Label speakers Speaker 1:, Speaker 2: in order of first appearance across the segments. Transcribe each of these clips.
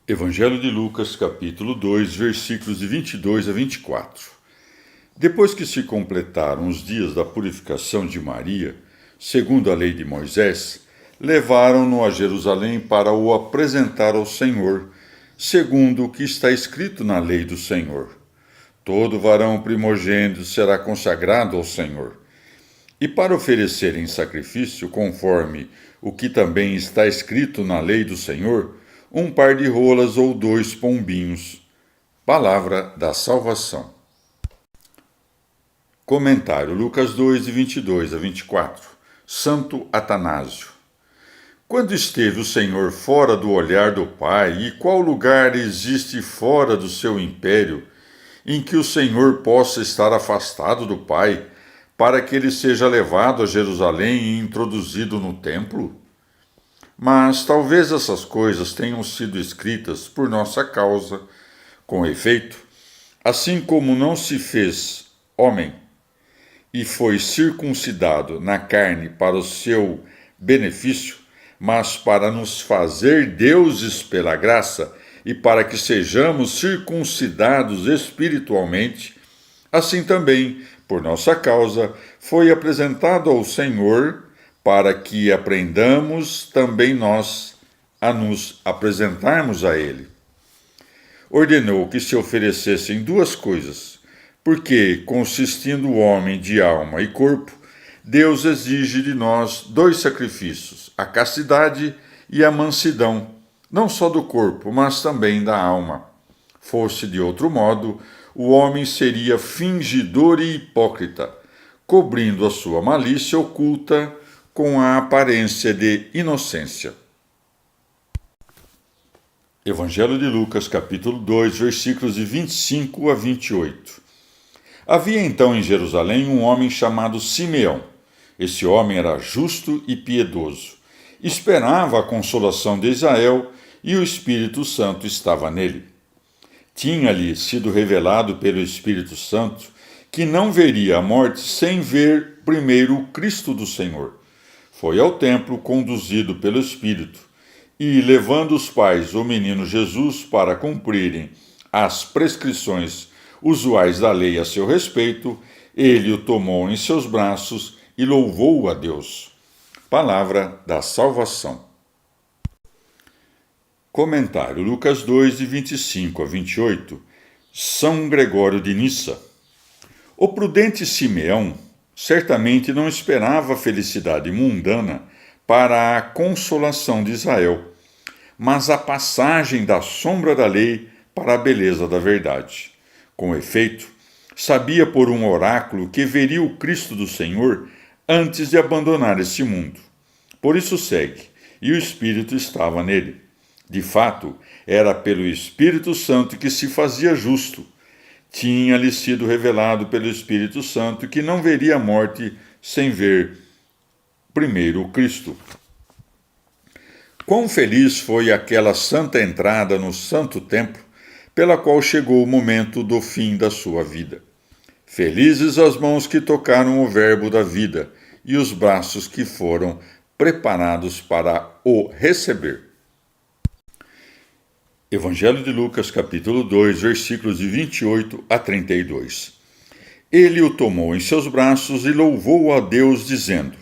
Speaker 1: Evangelho de Lucas, capítulo 2, versículos de 22 a 24. Depois que se completaram os dias da purificação de Maria, segundo a lei de Moisés, levaram-no a Jerusalém para o apresentar ao Senhor, segundo o que está escrito na lei do Senhor. Todo varão primogênito será consagrado ao Senhor. E para oferecerem sacrifício, conforme o que também está escrito na lei do Senhor, um par de rolas ou 2 pombinhos. Palavra da salvação. Comentário Lucas 2, de 22 a 24. Santo Atanásio. Quando esteve o Senhor fora do olhar do Pai, e qual lugar existe fora do seu império, em que o Senhor possa estar afastado do Pai, para que ele seja levado a Jerusalém e introduzido no templo? Mas talvez essas coisas tenham sido escritas por nossa causa. Com efeito, assim como não se fez homem e foi circuncidado na carne para o seu benefício, mas para nos fazer deuses pela graça e para que sejamos circuncidados espiritualmente, assim também, por nossa causa, foi apresentado ao Senhor, para que aprendamos também nós a nos apresentarmos a Ele. Ordenou que se oferecessem 2 coisas, porque, consistindo o homem de alma e corpo, Deus exige de nós 2 sacrifícios, a castidade e a mansidão, não só do corpo, mas também da alma. Fosse de outro modo, o homem seria fingidor e hipócrita, cobrindo a sua malícia oculta com a aparência de inocência. Evangelho de Lucas, capítulo 2, versículos de 25 a 28. Havia então em Jerusalém um homem chamado Simeão. Esse homem era justo e piedoso. Esperava a consolação de Israel e o Espírito Santo estava nele. Tinha-lhe sido revelado pelo Espírito Santo que não veria a morte sem ver primeiro o Cristo do Senhor. Foi ao templo conduzido pelo Espírito, e, levando os pais o menino Jesus para cumprirem as prescrições usuais da lei a seu respeito, ele o tomou em seus braços e louvou a Deus. Palavra da salvação. Comentário Lucas 2, de 25 a 28. São Gregório de Nissa. O prudente Simeão certamente não esperava a felicidade mundana para a consolação de Israel, mas a passagem da sombra da lei para a beleza da verdade. Com efeito, sabia por um oráculo que veria o Cristo do Senhor antes de abandonar este mundo. Por isso segue, e o Espírito estava nele. De fato, era pelo Espírito Santo que se fazia justo. Tinha-lhe sido revelado pelo Espírito Santo que não veria a morte sem ver primeiro o Cristo. Quão feliz foi aquela santa entrada no santo templo, pela qual chegou o momento do fim da sua vida. Felizes as mãos que tocaram o verbo da vida e os braços que foram preparados para o receber. Evangelho de Lucas, capítulo 2, versículos de 28 a 32. Ele o tomou em seus braços e louvou a Deus, dizendo: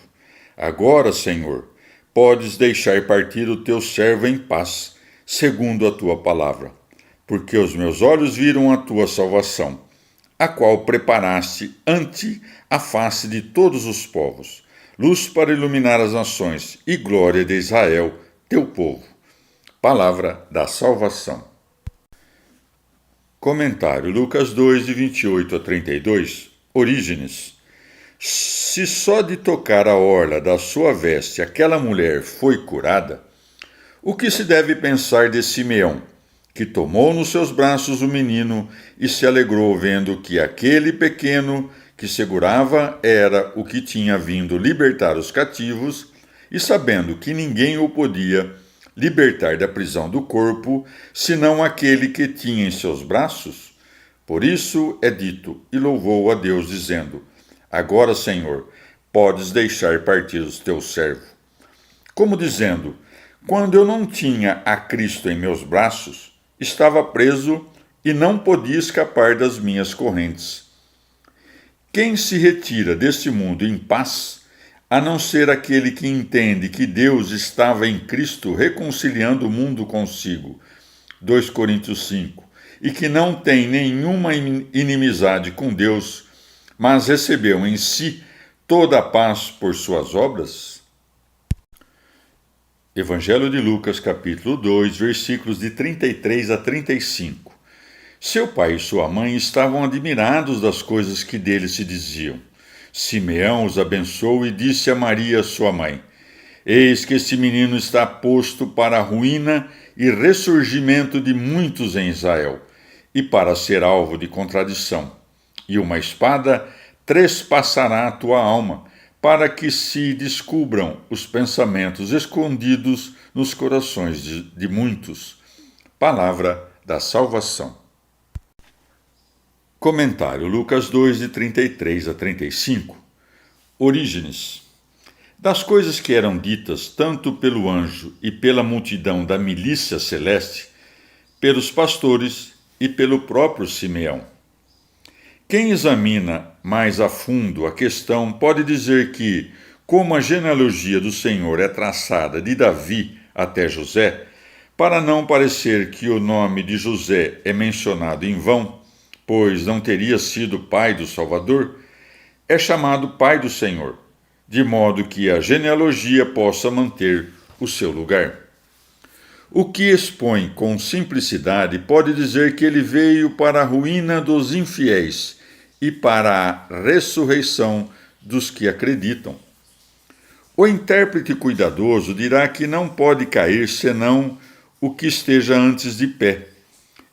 Speaker 1: Agora, Senhor, podes deixar partir o teu servo em paz, segundo a tua palavra, porque os meus olhos viram a tua salvação, a qual preparaste ante a face de todos os povos, luz para iluminar as nações e glória de Israel, teu povo. Palavra da salvação. Comentário Lucas 2, de 28 a 32. Orígenes. Se só de tocar a orla da sua veste aquela mulher foi curada, o que se deve pensar de Simeão, que tomou nos seus braços o menino e se alegrou vendo que aquele pequeno que segurava era o que tinha vindo libertar os cativos, e sabendo que ninguém o podia libertar da prisão do corpo, senão aquele que tinha em seus braços? Por isso é dito, e louvou a Deus, dizendo: Agora, Senhor, podes deixar partir os teus servos. Como dizendo: Quando eu não tinha a Cristo em meus braços, estava preso e não podia escapar das minhas correntes. Quem se retira deste mundo em paz, a não ser aquele que entende que Deus estava em Cristo reconciliando o mundo consigo, 2 Coríntios 5, e que não tem nenhuma inimizade com Deus, mas recebeu em si toda a paz por suas obras? Evangelho de Lucas, capítulo 2, versículos de 33 a 35. Seu pai e sua mãe estavam admirados das coisas que dele se diziam. Simeão os abençoou e disse a Maria, sua mãe: Eis que este menino está posto para a ruína e ressurgimento de muitos em Israel, e para ser alvo de contradição. E uma espada trespassará a tua alma, para que se descubram os pensamentos escondidos nos corações de muitos. Palavra da salvação. Comentário Lucas 2, de 33 a 35. Orígenes. Das coisas que eram ditas tanto pelo anjo e pela multidão da milícia celeste, pelos pastores e pelo próprio Simeão. Quem examina mais a fundo a questão pode dizer que, como a genealogia do Senhor é traçada de Davi até José, para não parecer que o nome de José é mencionado em vão, pois não teria sido pai do Salvador, é chamado pai do Senhor, de modo que a genealogia possa manter o seu lugar. O que expõe com simplicidade pode dizer que ele veio para a ruína dos infiéis e para a ressurreição dos que acreditam. O intérprete cuidadoso dirá que não pode cair senão o que esteja antes de pé.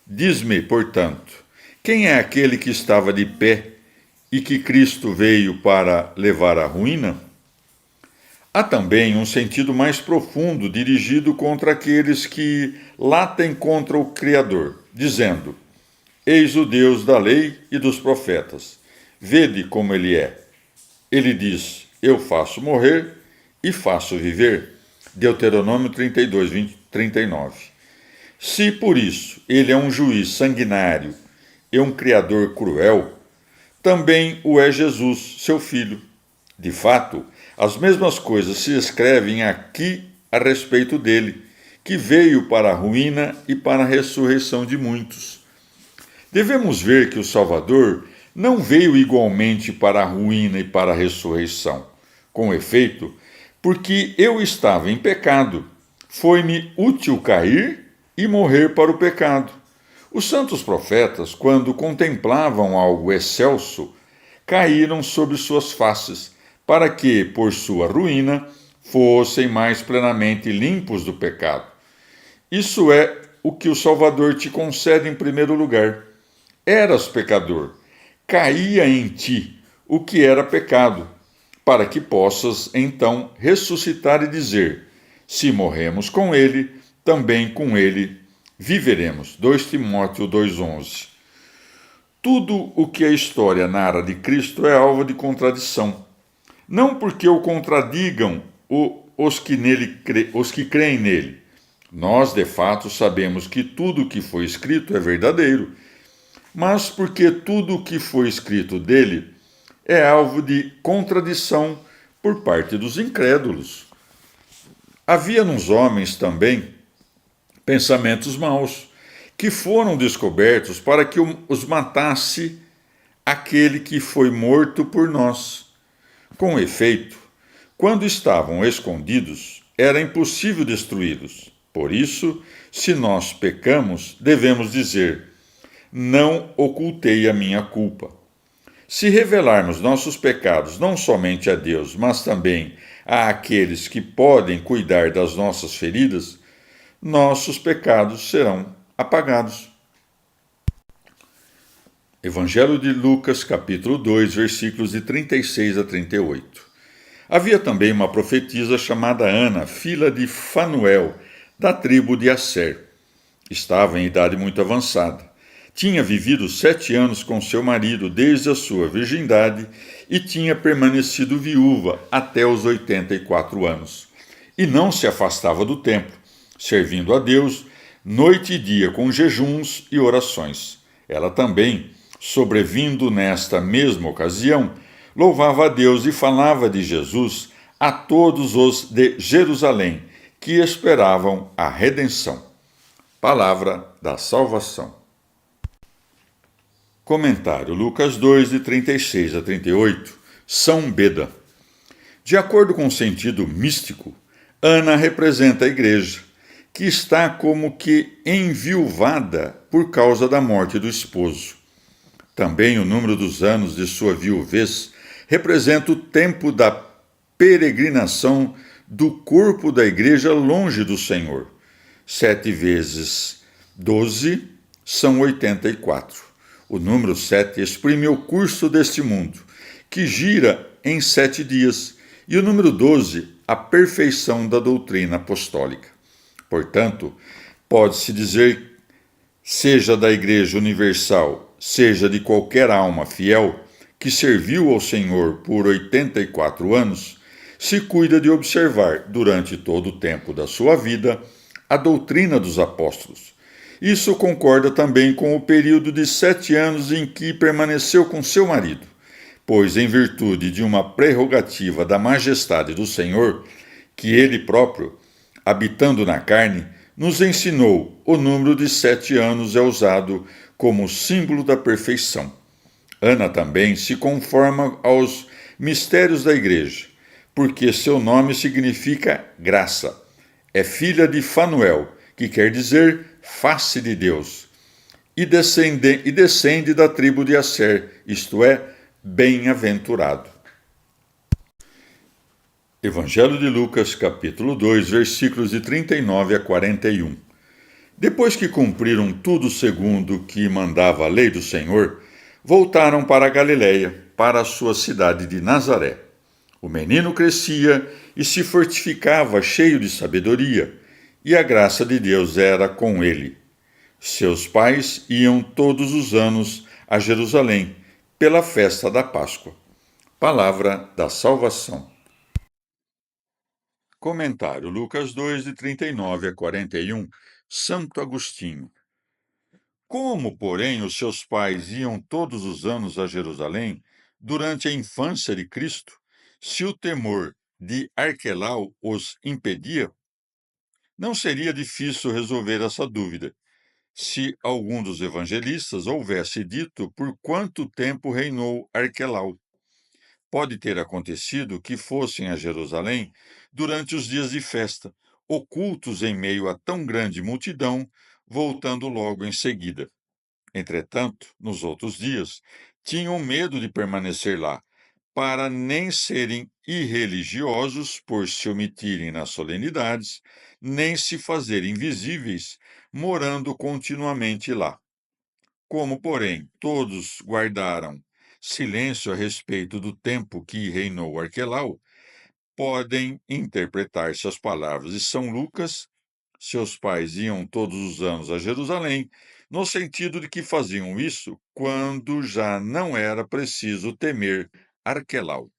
Speaker 1: Diz-me, portanto, quem é aquele que estava de pé e que Cristo veio para levar à ruína? Há também um sentido mais profundo dirigido contra aqueles que latem contra o Criador, dizendo: Eis o Deus da lei e dos profetas, vede como ele é. Ele diz: Eu faço morrer e faço viver. Deuteronômio 32, 39. Se por isso ele é um juiz sanguinário e um criador cruel, também o é Jesus, seu filho. De fato, as mesmas coisas se escrevem aqui a respeito dele, que veio para a ruína e para a ressurreição de muitos. Devemos ver que o Salvador não veio igualmente para a ruína e para a ressurreição. Com efeito, porque eu estava em pecado, foi-me útil cair e morrer para o pecado. Os santos profetas, quando contemplavam algo excelso, caíram sobre suas faces, para que, por sua ruína, fossem mais plenamente limpos do pecado. Isso é o que o Salvador te concede em primeiro lugar. Eras pecador, caía em ti o que era pecado, para que possas, então, ressuscitar e dizer: se morremos com ele, também com ele viveremos. 2 Timóteo 2,11. Tudo o que a história narra de Cristo é alvo de contradição. Não porque o contradigam os que creem nele. Nós, de fato, sabemos que tudo o que foi escrito é verdadeiro, mas porque tudo o que foi escrito dele é alvo de contradição por parte dos incrédulos. Havia nos homens também pensamentos maus, que foram descobertos para que os matasse aquele que foi morto por nós. Com efeito, quando estavam escondidos, era impossível destruí-los. Por isso, se nós pecamos, devemos dizer: não ocultei a minha culpa. Se revelarmos nossos pecados não somente a Deus, mas também a aqueles que podem cuidar das nossas feridas, nossos pecados serão apagados. Evangelho de Lucas, capítulo 2, versículos de 36 a 38. Havia também uma profetisa chamada Ana, filha de Fanuel, da tribo de Asser. Estava em idade muito avançada. Tinha vivido 7 anos com seu marido desde a sua virgindade e tinha permanecido viúva até os 84 anos. E não se afastava do templo, servindo a Deus, noite e dia com jejuns e orações. Ela também, sobrevindo nesta mesma ocasião, louvava a Deus e falava de Jesus a todos os de Jerusalém que esperavam a redenção. Palavra da salvação. Comentário Lucas 2, de 36 a 38. São Beda. De acordo com o sentido místico, Ana representa a igreja, que está como que enviuvada por causa da morte do esposo. Também o número dos anos de sua viuvez representa o tempo da peregrinação do corpo da igreja longe do Senhor. 7 vezes 12 são 84. O número 7 exprime o curso deste mundo, que gira em 7 dias, e o número 12, a perfeição da doutrina apostólica. Portanto, pode-se dizer, seja da Igreja Universal, seja de qualquer alma fiel, que serviu ao Senhor por 84 anos, se cuida de observar, durante todo o tempo da sua vida, a doutrina dos apóstolos. Isso concorda também com o período de 7 anos em que permaneceu com seu marido, pois, em virtude de uma prerrogativa da majestade do Senhor, que ele próprio, habitando na carne, nos ensinou, o número de 7 anos é usado como símbolo da perfeição. Ana também se conforma aos mistérios da igreja, porque seu nome significa graça. É filha de Fanuel, que quer dizer face de Deus, e descende da tribo de Asser, isto é, bem-aventurado. Evangelho de Lucas, capítulo 2, versículos de 39 a 41. Depois que cumpriram tudo segundo o que mandava a lei do Senhor, voltaram para a Galiléia, para a sua cidade de Nazaré. O menino crescia e se fortificava cheio de sabedoria, e a graça de Deus era com ele. Seus pais iam todos os anos a Jerusalém, pela festa da Páscoa. Palavra da salvação. Comentário Lucas 2, de 39 a 41. Santo Agostinho. Como, porém, os seus pais iam todos os anos a Jerusalém durante a infância de Cristo, se o temor de Arquelau os impedia? Não seria difícil resolver essa dúvida, se algum dos evangelistas houvesse dito por quanto tempo reinou Arquelau. Pode ter acontecido que fossem a Jerusalém durante os dias de festa, ocultos em meio a tão grande multidão, voltando logo em seguida. Entretanto, nos outros dias, tinham medo de permanecer lá, para nem serem irreligiosos por se omitirem nas solenidades, nem se fazerem visíveis, morando continuamente lá. Como, porém, todos guardaram silêncio a respeito do tempo que reinou Arquelau, podem interpretar-se as palavras de São Lucas: seus pais iam todos os anos a Jerusalém, no sentido de que faziam isso quando já não era preciso temer Arquelau.